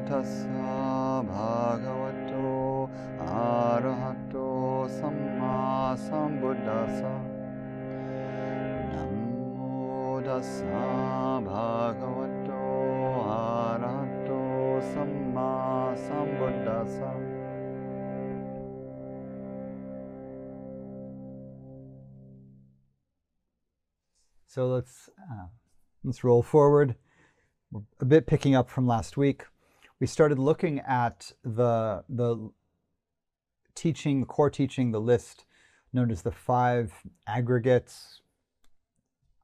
tassa bhagavato arahato samma sambuddhassa. Namo tassa bhagavato arahato samma sambuddhassa. So let's roll forward. We're a bit picking up from last week. We started looking at the teaching, the core teaching, the list known as the 5 aggregates.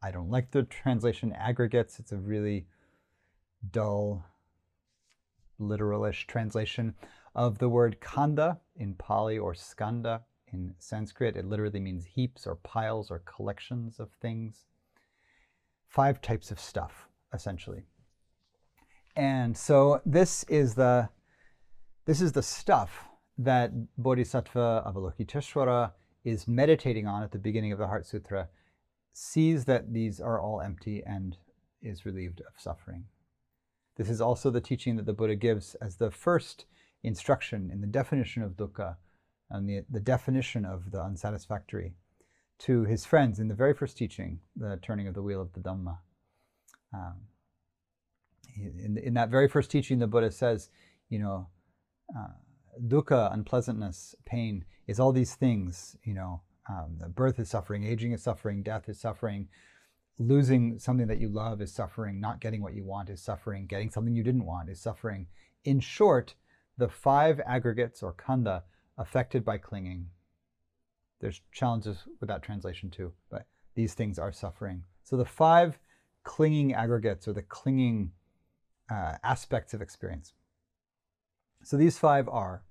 I don't like the translation aggregates. It's a really dull, literal-ish translation of the word khandha in Pali or skandha in Sanskrit. It literally means heaps or piles or collections of things. 5 types of stuff, essentially. And so this is the stuff that Bodhisattva Avalokiteshvara is meditating on at the beginning of the Heart Sutra, sees that these are all empty and is relieved of suffering. This is also the teaching that the Buddha gives as the first instruction in the definition of dukkha and the definition of the unsatisfactory to his friends in the very first teaching, the turning of the wheel of the Dhamma. In that very first teaching, the Buddha says, dukkha, unpleasantness, pain, is all these things. Birth is suffering, aging is suffering, death is suffering, losing something that you love is suffering, not getting what you want is suffering, getting something you didn't want is suffering. In short, the 5 aggregates or khandha affected by clinging. There's challenges with that translation too, but these things are suffering. So the 5 clinging aggregates, or the clinging aspects of experience. So these 5 are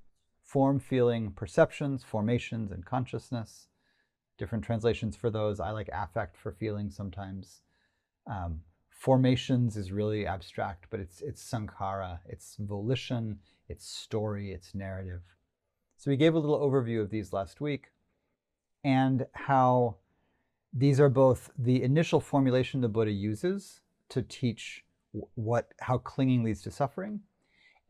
form, feeling, perceptions, formations, and consciousness. Different translations for those. I like affect for feeling sometimes. Formations is really abstract, but it's saṅkhāra, it's volition, it's story, it's narrative. So we gave a little overview of these last week, and how these are both the initial formulation the Buddha uses to teach how clinging leads to suffering,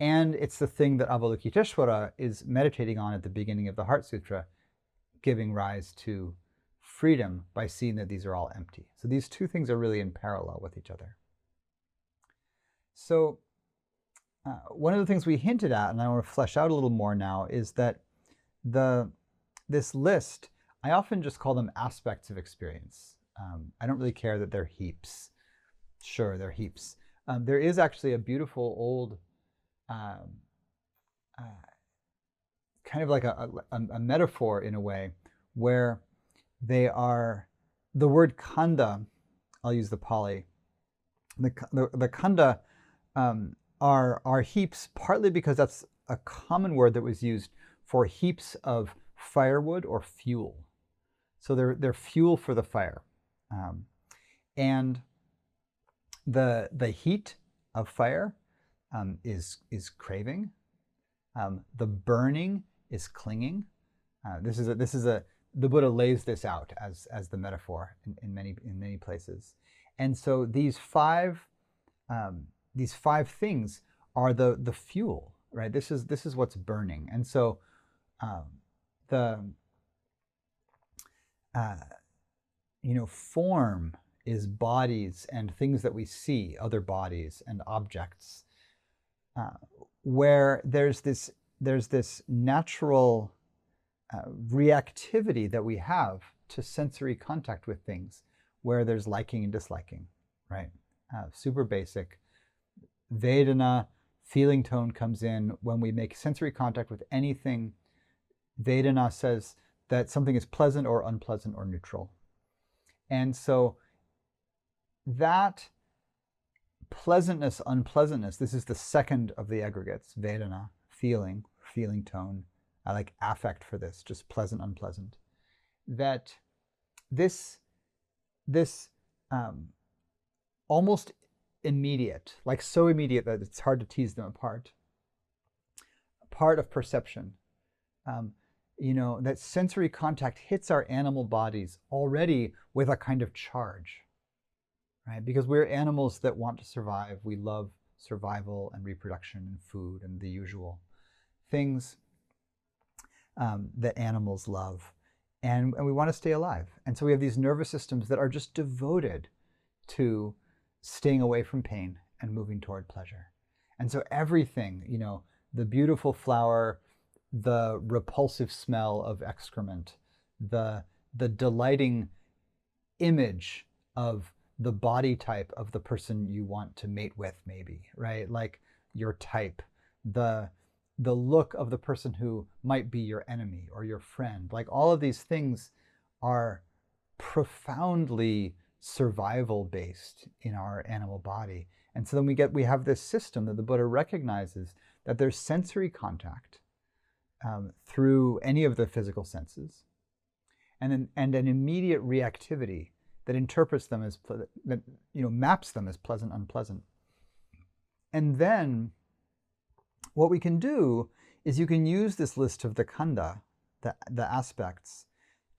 and it's the thing that Avalokiteshvara is meditating on at the beginning of the Heart Sutra, giving rise to freedom by seeing that these are all empty. So these 2 things are really in parallel with each other. So one of the things we hinted at, and I want to flesh out a little more now, is that this list, I often just call them aspects of experience. I don't really care that they're heaps. Sure, they're heaps. There is actually a beautiful old, kind of like a metaphor in a way, where they are, the word khandha, I'll use the Pali, the khandha are heaps, partly because that's a common word that was used for heaps of firewood or fuel. So they're fuel for the fire. And the heat of fire is craving. The burning is clinging. The Buddha lays this out as the metaphor in many places. And so these 5 things are the fuel, right? This is what's burning. And so form is bodies and things that we see, other bodies and objects, where there's this natural reactivity that we have to sensory contact with things, where there's liking and disliking, right? Super basic. Vedanā, feeling tone, comes in when we make sensory contact with anything. Vedanā says that something is pleasant or unpleasant or neutral. And so that pleasantness, unpleasantness, this is the second of the aggregates, vedanā, feeling tone. I like affect for this, just pleasant, unpleasant. That this almost immediate, like so immediate that it's hard to tease them apart, part of perception, that sensory contact hits our animal bodies already with a kind of charge, right? Because we're animals that want to survive. We love survival and reproduction and food and the usual things that animals love. And we want to stay alive. And so we have these nervous systems that are just devoted to staying away from pain and moving toward pleasure. And so everything, you know, the beautiful flower, the repulsive smell of excrement, the delighting image of the body type of the person you want to mate with, maybe, right? Like your type, the look of the person who might be your enemy or your friend. Like all of these things are profoundly survival based in our animal body. And so then we have this system that the Buddha recognizes that there's sensory contact through any of the physical senses, and an immediate reactivity that interprets them as that, you know, maps them as pleasant, unpleasant. And then what we can do is you can use this list of the khandha, the aspects,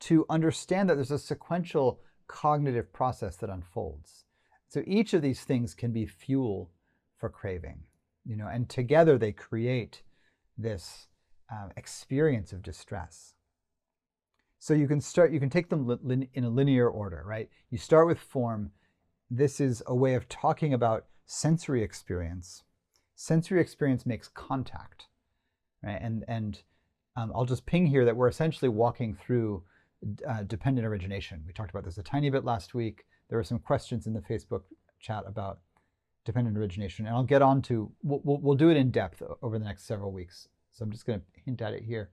to understand that there's a sequential cognitive process that unfolds. So each of these things can be fuel for craving, you know, and together they create this experience of distress. So you can take them in a linear order, right? You start with form. This is a way of talking about sensory experience. Sensory experience makes contact, right? And I'll just ping here that we're essentially walking through dependent origination. We talked about this a tiny bit last week. There were some questions in the Facebook chat about dependent origination, and I'll get on to, we'll do it in depth over the next several weeks. So I'm just going to hint at it here.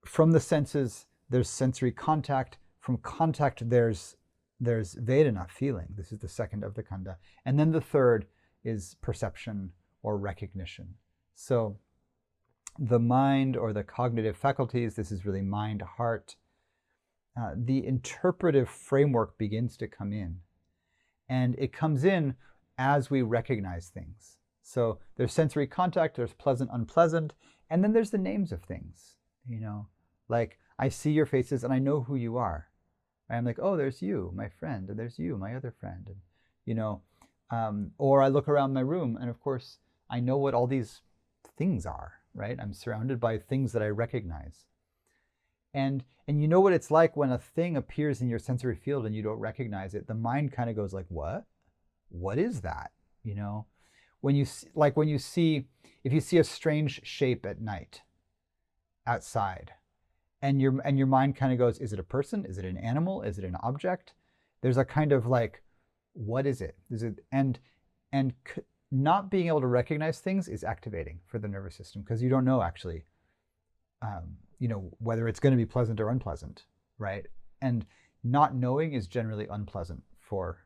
From the senses, there's sensory contact. From contact, there's vedanā, feeling. This is the second of the khandha. And then the third is perception or recognition. So the mind or the cognitive faculties, this is really mind, heart. The interpretive framework begins to come in. And it comes in as we recognize things. So there's sensory contact, there's pleasant, unpleasant, and then there's the names of things. You know, like I see your faces and I know who you are. I'm like, oh, there's you, my friend, and there's you, my other friend, and you know, or I look around my room and of course I know what all these things are, right? I'm surrounded by things that I recognize. And you know what it's like when a thing appears in your sensory field and you don't recognize it. The mind kind of goes like, what? What is that? You know, when you see, if you see a strange shape at night outside, and your mind kind of goes, is it a person? Is it an animal? Is it an object? There's a kind of like, what is it? Is it and not being able to recognize things is activating for the nervous system, because you don't know actually, you know, whether it's going to be pleasant or unpleasant, right? And not knowing is generally unpleasant for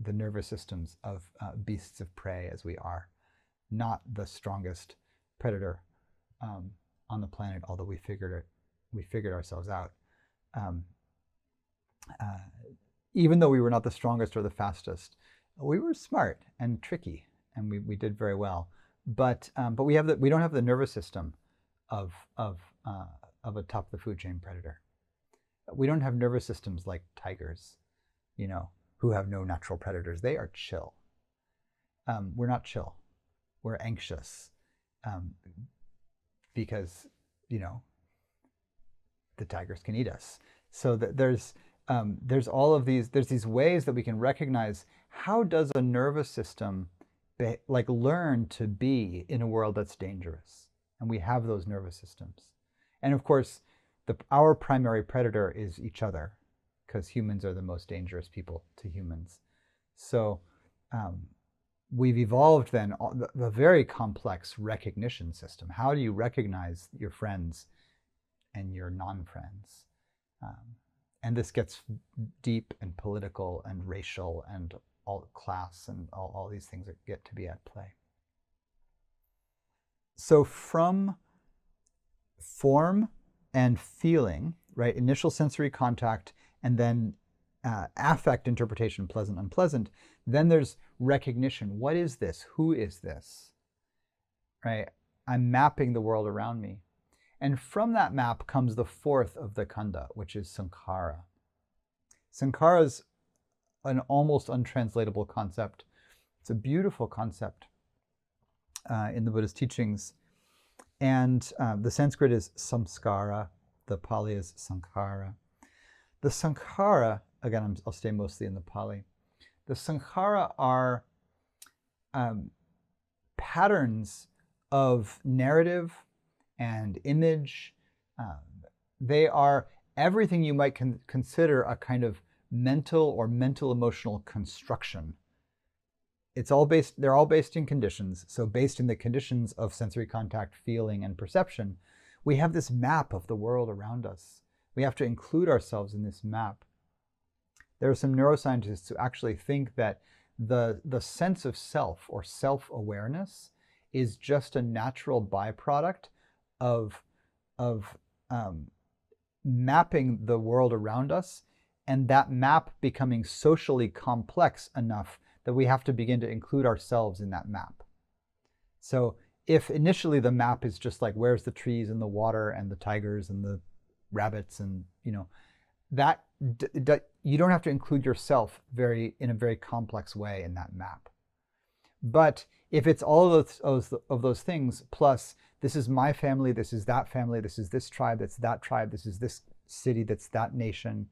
the nervous systems of beasts of prey, as we are, not the strongest predator on the planet, although we figured ourselves out. Even though we were not the strongest or the fastest, we were smart and tricky, and we did very well. But we don't have the nervous system of a top of the food chain predator. We don't have nervous systems like tigers, you know, who have no natural predators. They are chill. We're not chill. We're anxious because, you know, the tigers can eat us. So there's all of these, there's these ways that we can recognize how does a nervous system learn to be in a world that's dangerous. And we have those nervous systems. And of course, our primary predator is each other, because humans are the most dangerous people to humans. So we've evolved then the very complex recognition system. How do you recognize your friends and your non-friends? And this gets deep and political and racial and all class and all these things that get to be at play. So from form and feeling, right, initial sensory contact, and then affect interpretation, pleasant, unpleasant, then there's recognition. What is this? Who is this? Right? I'm mapping the world around me. And from that map comes the fourth of the khandha, which is saṅkhāra. Saṅkhāra is an almost untranslatable concept. It's a beautiful concept in the Buddha's teachings. And the Sanskrit is samskara, the Pali is saṅkhāra. The saṅkhāra, again, I'll stay mostly in the Pali. The saṅkhāra are patterns of narrative and image. They are everything you might consider a kind of mental or mental emotional construction. They're all based in conditions. So based in the conditions of sensory contact, feeling, and perception, we have this map of the world around us. We have to include ourselves in this map. There are some neuroscientists who actually think that the sense of self or self-awareness is just a natural byproduct of mapping the world around us, and that map becoming socially complex enough that we have to begin to include ourselves in that map. So if initially the map is just like, where's the trees and the water and the tigers and the rabbits, and that you don't have to include yourself in a very complex way in that map. But if it's all of those things, plus this is my family, this is that family, this is this tribe, that's that tribe, this is this city, that's that nation,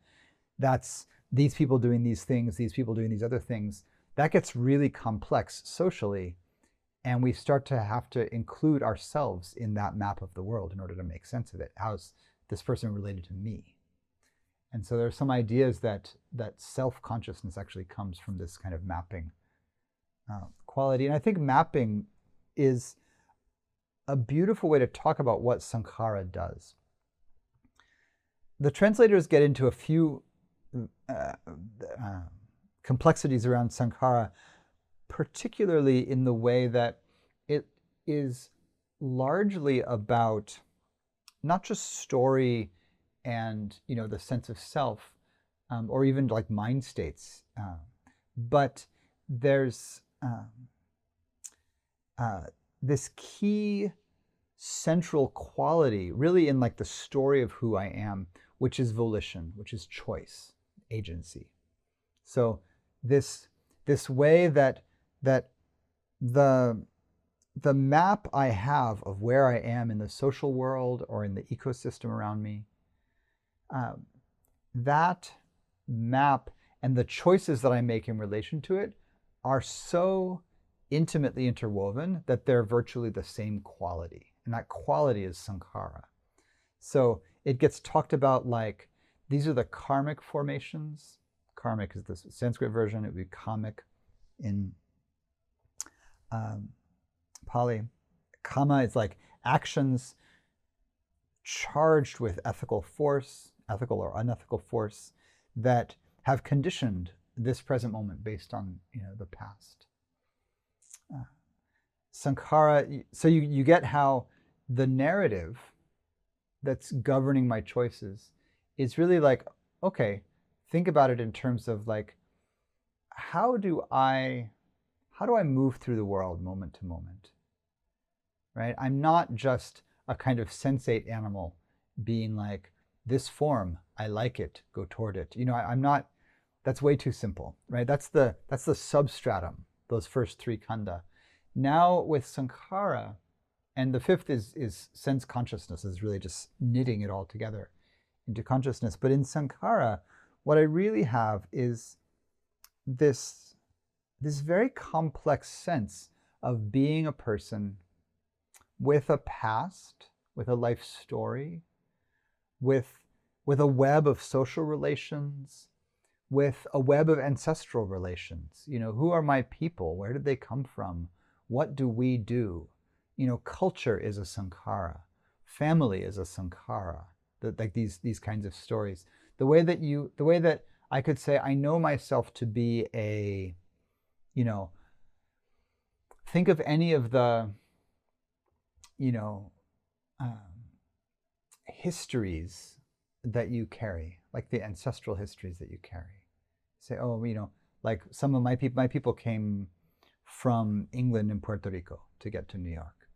that's these people doing these things, these people doing these other things, that gets really complex socially. And we start to have to include ourselves in that map of the world in order to make sense of it. How's this person related to me? And so there are some ideas that self-consciousness actually comes from this kind of mapping quality. And I think mapping is a beautiful way to talk about what saṅkhāra does. The translators get into a few complexities around saṅkhāra, particularly in the way that it is largely about not just story and the sense of self, or even like mind states, but there's this key central quality really in like the story of who I am, which is volition, which is choice, agency. So this way that the map I have of where I am in the social world or in the ecosystem around me, that map and the choices that I make in relation to it are so intimately interwoven that they're virtually the same quality. And that quality is saṅkhāra. So it gets talked about like, these are the karmic formations. Karmic is the Sanskrit version. It would be kamic in Pali. Kama is like actions charged with ethical force, ethical or unethical force, that have conditioned this present moment based on the past. Saṅkhāra, so you get how the narrative that's governing my choices is really like, okay, think about it in terms of like, how do I move through the world moment to moment, right? I'm not just a kind of sensate animal being like, this form, I like it, go toward it. I'm not, that's way too simple, right? That's the substratum, those first three khandha. Now with saṅkhāra, and the fifth is sense consciousness, is really just knitting it all together into consciousness. But in saṅkhāra, what I really have is this very complex sense of being a person with a past, with a life story, with a web of social relations, with a web of ancestral relations. Who are my people? Where did they come from? What do we do? Culture is a saṅkhāra. Family is a saṅkhāra. Like these kinds of stories. The way that I could say I know myself to be a, think of any of the, histories that you carry, like the ancestral histories that you carry. Say, like some of my people came from England and Puerto Rico to get to New York.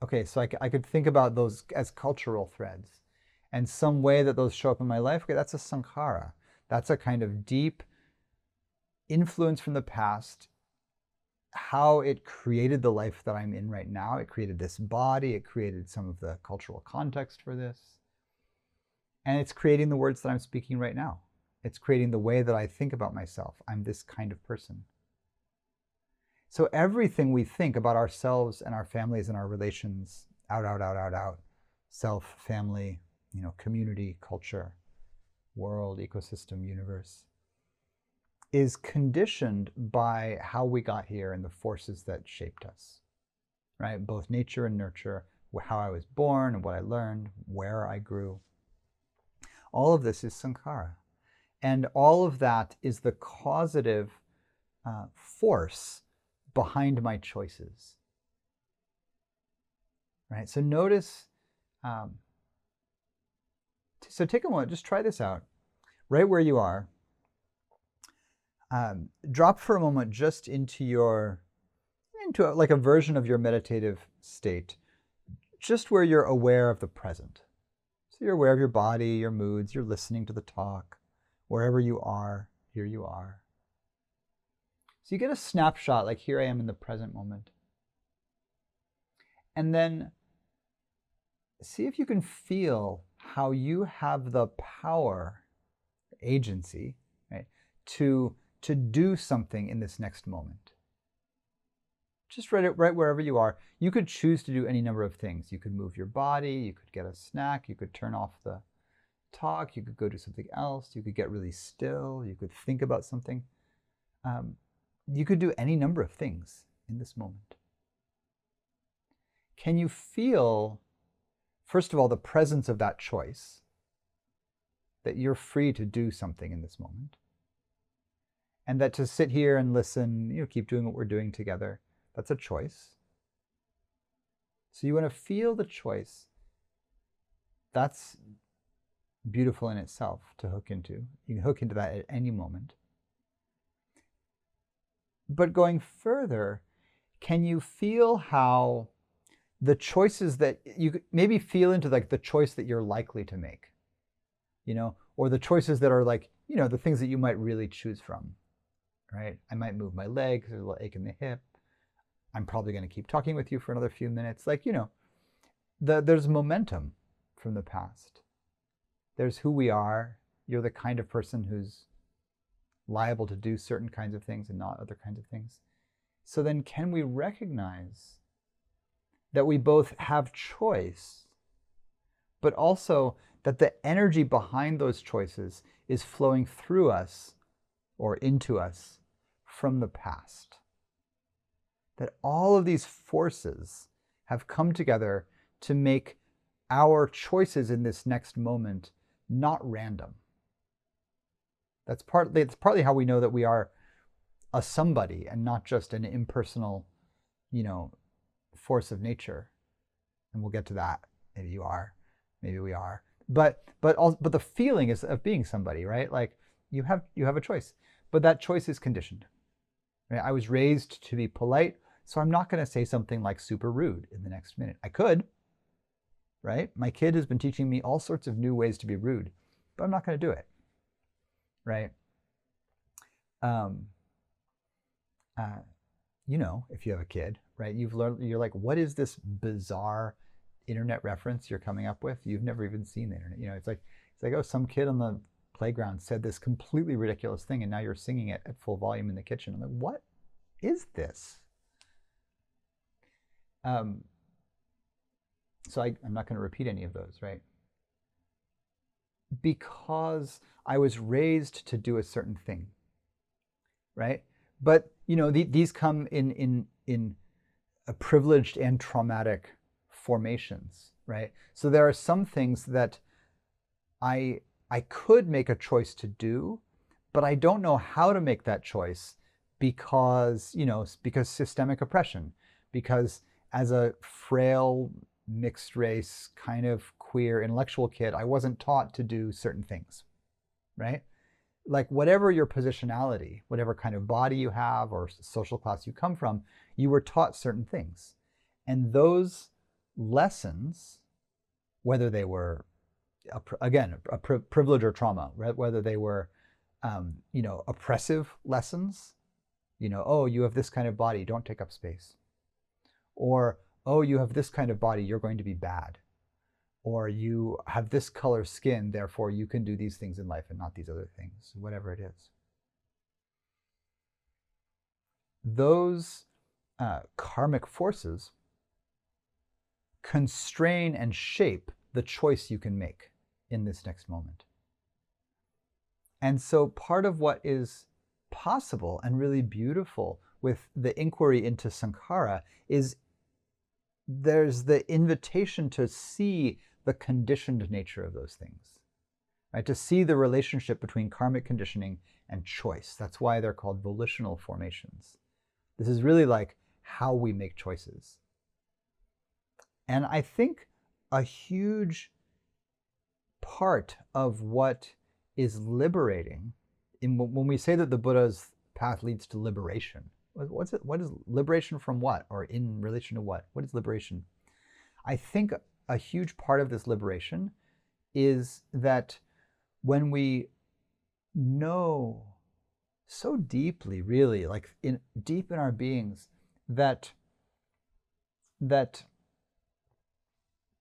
Okay, so I could think about those as cultural threads, and some way that those show up in my life. Okay, that's a saṅkhāra. That's a kind of deep influence from the past, how it created the life that I'm in right now. It created this body, it created some of the cultural context for this, and it's creating the words that I'm speaking right now. It's creating the way that I think about myself. I'm this kind of person. So everything we think about ourselves and our families and our relations, out, self, family, community, culture, world, ecosystem, universe, is conditioned by how we got here and the forces that shaped us, right? Both nature and nurture, how I was born and what I learned, where I grew. All of this is saṅkhāra. And all of that is the causative force behind my choices, right? So notice, so take a moment, just try this out. Right where you are, drop for a moment just into like a version of your meditative state, just where you're aware of the present. So you're aware of your body, your moods, you're listening to the talk. Wherever you are, here you are. So you get a snapshot, like here I am in the present moment. And then see if you can feel how you have the power, agency, right, to do something in this next moment. Just right wherever you are. You could choose to do any number of things. You could move your body, you could get a snack, you could turn off the talk, you could go do something else, you could get really still, you could think about something. You could do any number of things in this moment. Can you feel, first of all, the presence of that choice, that you're free to do something in this moment, and that to sit here and listen, keep doing what we're doing together, that's a choice. So you want to feel the choice. That's beautiful in itself to hook into. You can hook into that at any moment. But going further, can you feel how the choices that you maybe feel into, like the choice that you're likely to make, or the choices that are like, the things that you might really choose from, right? I might move my legs, there's a little ache in the hip. I'm probably going to keep talking with you for another few minutes. Like, there's momentum from the past. There's who we are. You're the kind of person who's liable to do certain kinds of things and not other kinds of things. So then can we recognize that we both have choice, but also that the energy behind those choices is flowing through us or into us from the past? That all of these forces have come together to make our choices in this next moment not random. It's partly how we know that we are a somebody and not just an impersonal, force of nature. And we'll get to that. Maybe you are, maybe we are. But the feeling is of being somebody, right? Like you have a choice, but that choice is conditioned. Right? I was raised to be polite, so I'm not going to say something like super rude in the next minute. I could, right? My kid has been teaching me all sorts of new ways to be rude, but I'm not going to do it. Right? If you have a kid, right, you've learned, you're like, what is this bizarre internet reference you're coming up with? You've never even seen the internet. It's like, oh, some kid on the playground said this completely ridiculous thing, and now you're singing it at full volume in the kitchen. I'm like, what is this? So I'm not going to repeat any of those, right? Because I was raised to do a certain thing, right? But these come in a privileged and traumatic formations, right? So there are some things that I could make a choice to do, but I don't know how to make that choice because systemic oppression, because as a frail, mixed race, kind of queer, intellectual kid, I wasn't taught to do certain things, right? Like whatever your positionality, whatever kind of body you have or social class you come from, you were taught certain things. And those lessons, whether they were, a privilege or trauma, right? Whether they were oppressive lessons. Oh, you have this kind of body, don't take up space. Or, oh, you have this kind of body, you're going to be bad. Or you have this color skin, therefore you can do these things in life and not these other things, whatever it is. Those karmic forces constrain and shape the choice you can make in this next moment. And so part of what is possible and really beautiful with the inquiry into saṅkhāra is there's the invitation to see the conditioned nature of those things, right? To see the relationship between karmic conditioning and choice. That's why they're called volitional formations. This is really like how we make choices. And I think a huge part of what is liberating, when we say that the Buddha's path leads to liberation, what is liberation from what? Or in relation to what? What is liberation? I think a huge part of this liberation is that when we know so deeply, really, like deep in our beings, that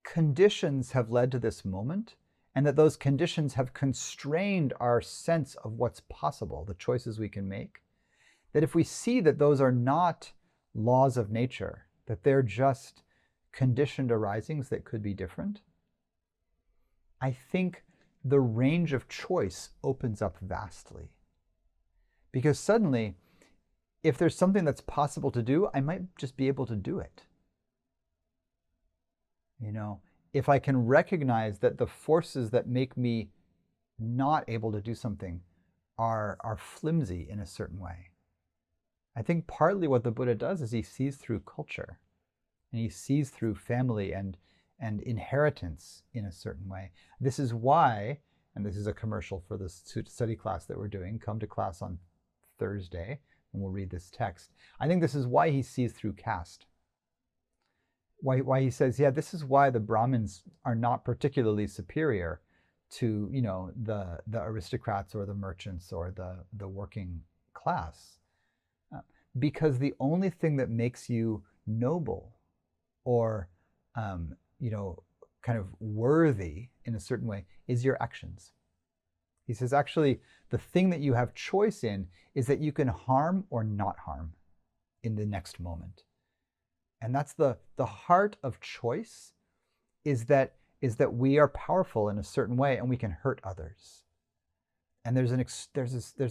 conditions have led to this moment, and that those conditions have constrained our sense of what's possible, the choices we can make, that if we see that those are not laws of nature, that they're just conditioned arisings that could be different, I think the range of choice opens up vastly. Because suddenly, if there's something that's possible to do, I might just be able to do it. If I can recognize that the forces that make me not able to do something are flimsy in a certain way. I think partly what the Buddha does is he sees through culture, and he sees through family and inheritance in a certain way. This is why, and this is a commercial for the study class that we're doing, come to class on Thursday, and we'll read this text. I think this is why he sees through caste. Why he says, yeah, this is why the Brahmins are not particularly superior to, the aristocrats or the merchants or the working class. Because the only thing that makes you noble or, kind of worthy in a certain way is your actions. He says, actually, the thing that you have choice in is that you can harm or not harm in the next moment. And that's the heart of choice, is that we are powerful in a certain way and we can hurt others. And there's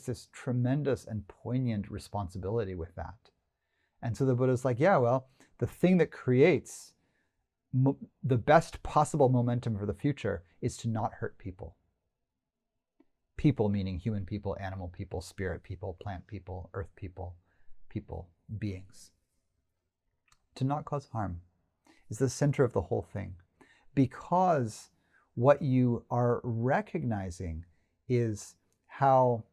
this tremendous and poignant responsibility with that. And so the Buddha's like, yeah, well, the thing that creates the best possible momentum for the future is to not hurt people. People meaning human people, animal people, spirit people, plant people, earth people, beings. To not cause harm is the center of the whole thing, because what you are recognizing is how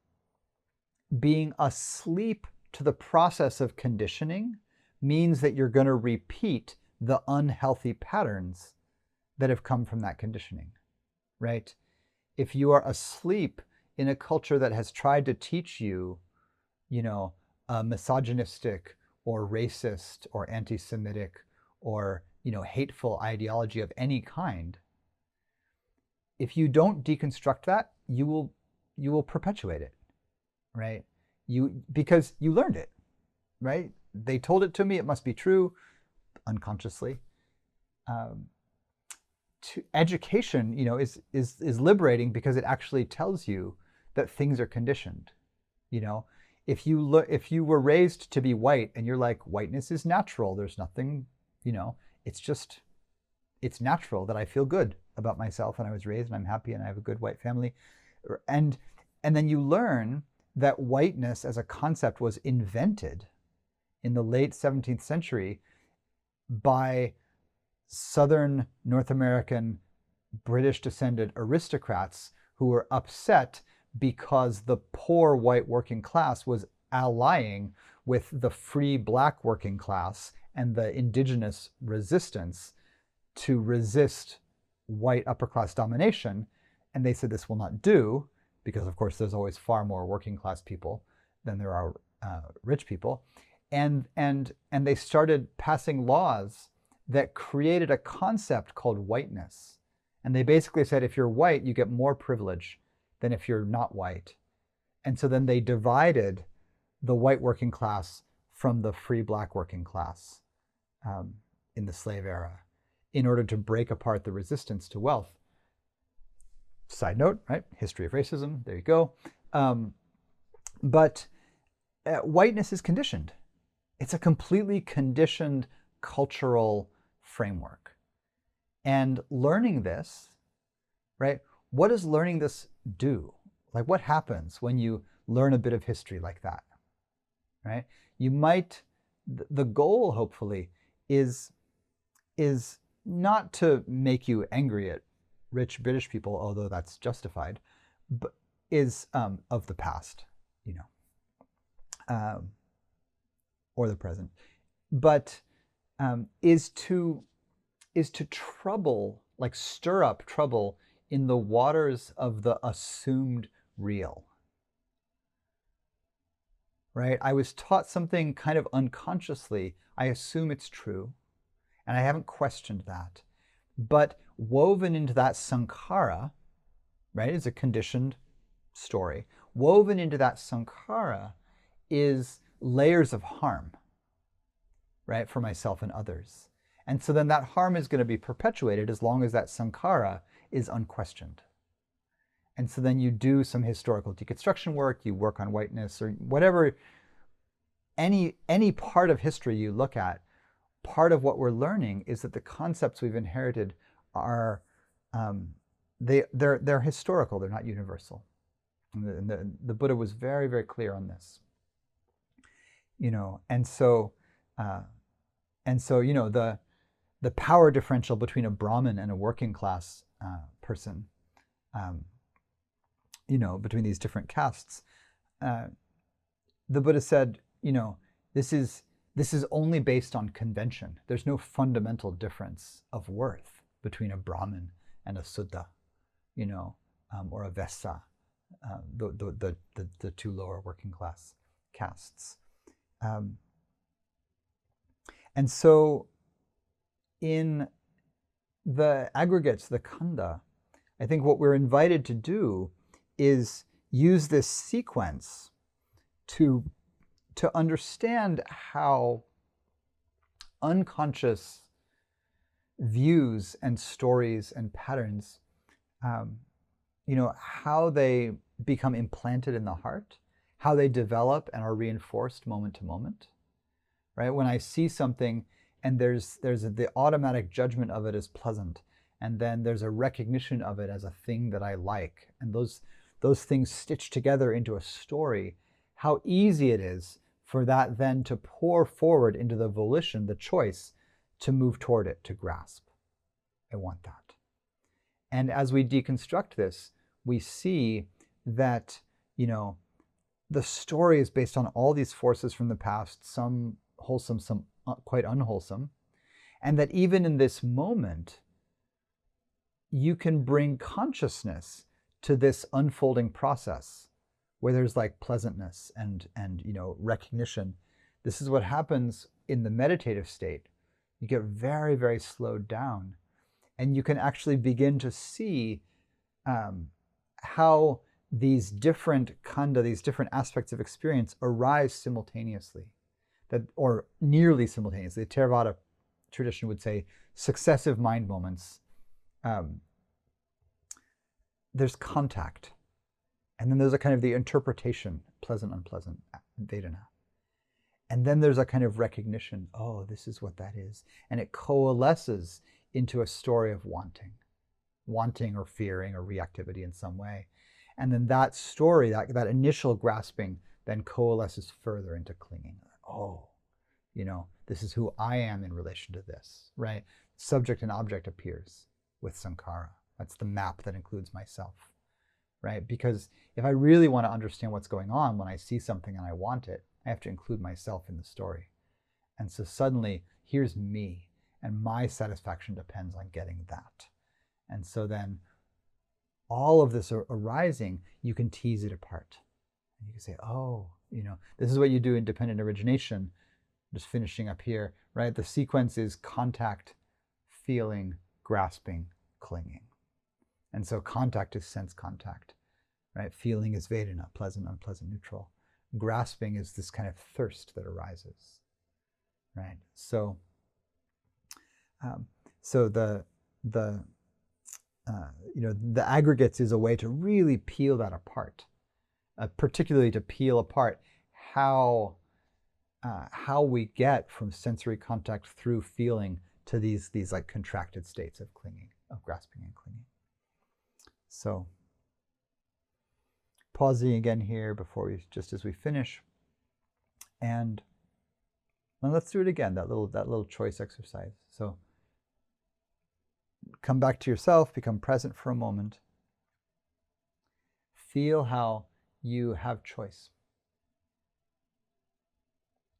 being asleep to the process of conditioning means that you're going to repeat the unhealthy patterns that have come from that conditioning, right? If you are asleep in a culture that has tried to teach you, a misogynistic or racist or anti-Semitic or, hateful ideology of any kind, if you don't deconstruct that, you will perpetuate it, right? Because you learned it, right? They told it to me, it must be true, unconsciously. Education, is liberating because it actually tells you that things are conditioned. If you were raised to be white and you're like, whiteness is natural, there's nothing, it's natural that I feel good about myself and I was raised and I'm happy and I have a good white family. And then you learn that whiteness as a concept was invented in the late 17th century by Southern North American British descended aristocrats who were upset because the poor white working class was allying with the free black working class and the indigenous resistance to resist white upper class domination. And they said this will not do because of course there's always far more working class people than there are rich people. And they started passing laws that created a concept called whiteness. And they basically said, if you're white, you get more privilege than if you're not white. And so then they divided the white working class from the free black working class in the slave era in order to break apart the resistance to wealth. Side note, right? History of racism, there you go. But whiteness is conditioned. It's a completely conditioned cultural framework. And learning this, right? What does learning this do? Like, what happens when you learn a bit of history like that, right? You might, the goal, hopefully, is not to make you angry at rich British people, although that's justified, but is of the past, you know, or the present, but is to trouble, like stir up trouble in the waters of the assumed real. Right? I was taught something kind of unconsciously. I assume it's true, and I haven't questioned that. But woven into that saṅkhāra, right, is a conditioned story. Woven into that saṅkhāra is layers of harm, right, for myself and others. And so then that harm is going to be perpetuated as long as that saṅkhāra is unquestioned. And so then you do some historical deconstruction work, you work on whiteness, or whatever, any part of history you look at, part of what we're learning is that the concepts we've inherited are, they're historical, they're not universal. And the Buddha was very, very clear on this. You know, and so you know, the power differential between a Brahmin and a working class person, you know, between these different castes, the Buddha said, you know, this is only based on convention. There's no fundamental difference of worth between a Brahmin and a Suddha, you know, or a Vesa, the two lower working class castes. And so in the aggregates, the khandha, I think what we're invited to do is use this sequence to understand how unconscious views and stories and patterns, you know, how they become implanted in the heart, how they develop and are reinforced moment to moment, right? When I see something and there's the automatic judgment of it as pleasant, and then there's a recognition of it as a thing that I like, and those things stitched together into a story, how easy it is for that then to pour forward into the volition, the choice to move toward it, to grasp. I want that. And as we deconstruct this, we see that, you know, the story is based on all these forces from the past, some wholesome, some quite unwholesome, and that even in this moment, you can bring consciousness to this unfolding process where there's like pleasantness and you know, recognition. This is what happens in the meditative state. You get very, very slowed down, and you can actually begin to see how these different khandha, these different aspects of experience arise simultaneously, or nearly simultaneously. The Theravada tradition would say successive mind moments. There's contact, and then there's a kind of the interpretation, pleasant, unpleasant, vedanā. And then there's a kind of recognition, oh, this is what that is. And it coalesces into a story of wanting or fearing or reactivity in some way. And then that story, that initial grasping, then coalesces further into clinging. Oh, you know, this is who I am in relation to this, right? Subject and object appears with saṅkhāra. That's the map that includes myself, right? Because if I really want to understand what's going on when I see something and I want it, I have to include myself in the story. And so suddenly, here's me, and my satisfaction depends on getting that. And so then all of this arising, you can tease it apart. You can say, oh, this is what you do in dependent origination. Just finishing up here, right? The sequence is contact, feeling, grasping, clinging. And so contact is sense contact, right? Feeling is vedanā, pleasant, unpleasant, neutral. Grasping is this kind of thirst that arises, right? So, the aggregates is a way to really peel that apart, particularly to peel apart how we get from sensory contact through feeling to these like contracted states of clinging, of grasping and clinging. So, pausing again here just as we finish, and let's do it again. That little choice exercise. So, come back to yourself. Become present for a moment. Feel how you have choice.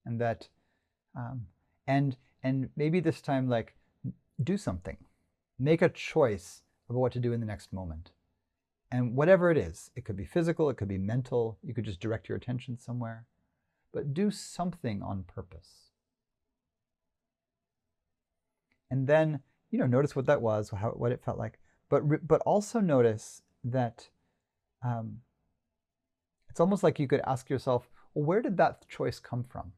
And that, and maybe this time, like, do something. Make a choice about what to do in the next moment. And whatever it is, it could be physical, it could be mental, you could just direct your attention somewhere. But do something on purpose. And then, notice what that was, what it felt like. But also notice that it's almost like you could ask yourself, well, where did that choice come from?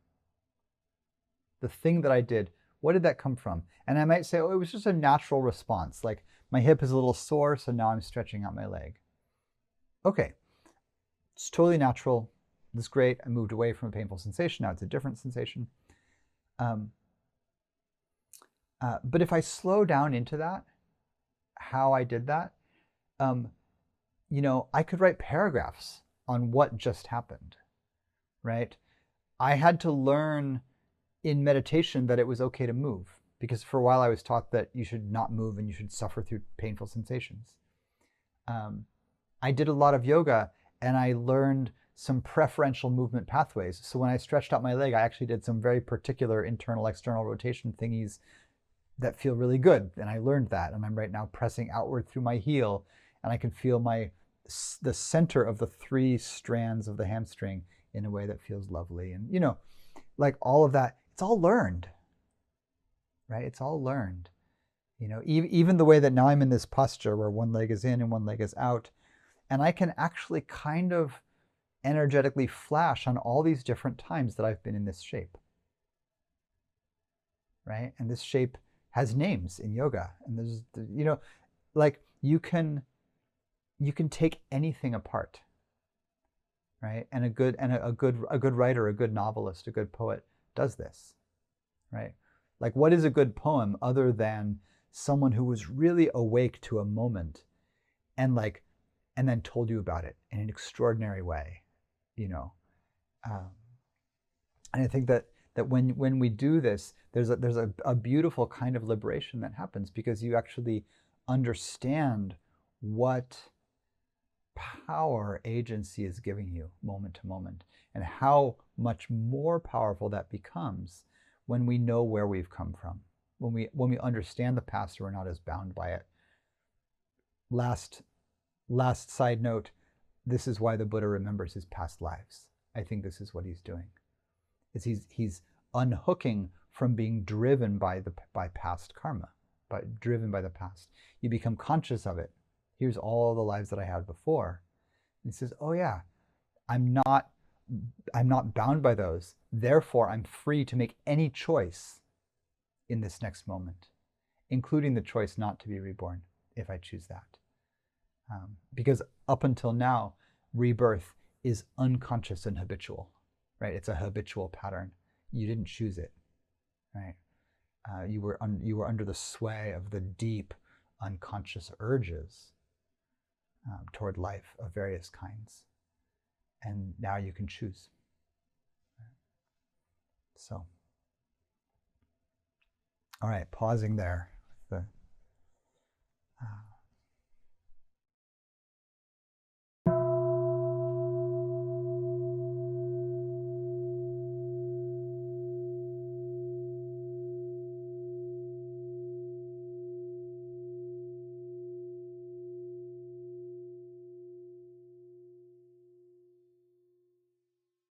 The thing that I did, what did that come from? And I might say, oh, it was just a natural response. Like, my hip is a little sore, so now I'm stretching out my leg. Okay, it's totally natural. That's great. I moved away from a painful sensation. Now it's a different sensation. But if I slow down into that, how I did that, I could write paragraphs on what just happened, right? I had to learn in meditation that it was okay to move, because for a while I was taught that you should not move and you should suffer through painful sensations. I did a lot of yoga and I learned some preferential movement pathways. So when I stretched out my leg, I actually did some very particular internal, external rotation thingies that feel really good. And I learned that. And I'm right now pressing outward through my heel, and I can feel the center of the 3 strands of the hamstring in a way that feels lovely. And, like all of that, it's all learned, right? It's all learned. Even the way that now I'm in this posture where one leg is in and one leg is out, and I can actually kind of energetically flash on all these different times that I've been in this shape, right? And this shape has names in yoga, and there's, like you can take anything apart, right? And a good writer, a good novelist, a good poet does this, right? Like, what is a good poem other than someone who was really awake to a moment and then told you about it in an extraordinary way, And I think that when we do this, there's a beautiful kind of liberation that happens, because you actually understand what power agency is giving you moment to moment, and how much more powerful that becomes when we know where we've come from, when we understand the past, so we're not as bound by it. Last side note, this is why the Buddha remembers his past lives. I think this is what he's doing. He's unhooking from being driven by past karma, driven by the past. You become conscious of it. Here's all the lives that I had before. And he says, oh yeah, I'm not bound by those. Therefore, I'm free to make any choice in this next moment, including the choice not to be reborn, if I choose that. Because up until now, rebirth is unconscious and habitual, right? It's a habitual pattern. You didn't choose it, right? You were under the sway of the deep unconscious urges toward life of various kinds, and now you can choose. So, all right, pausing there.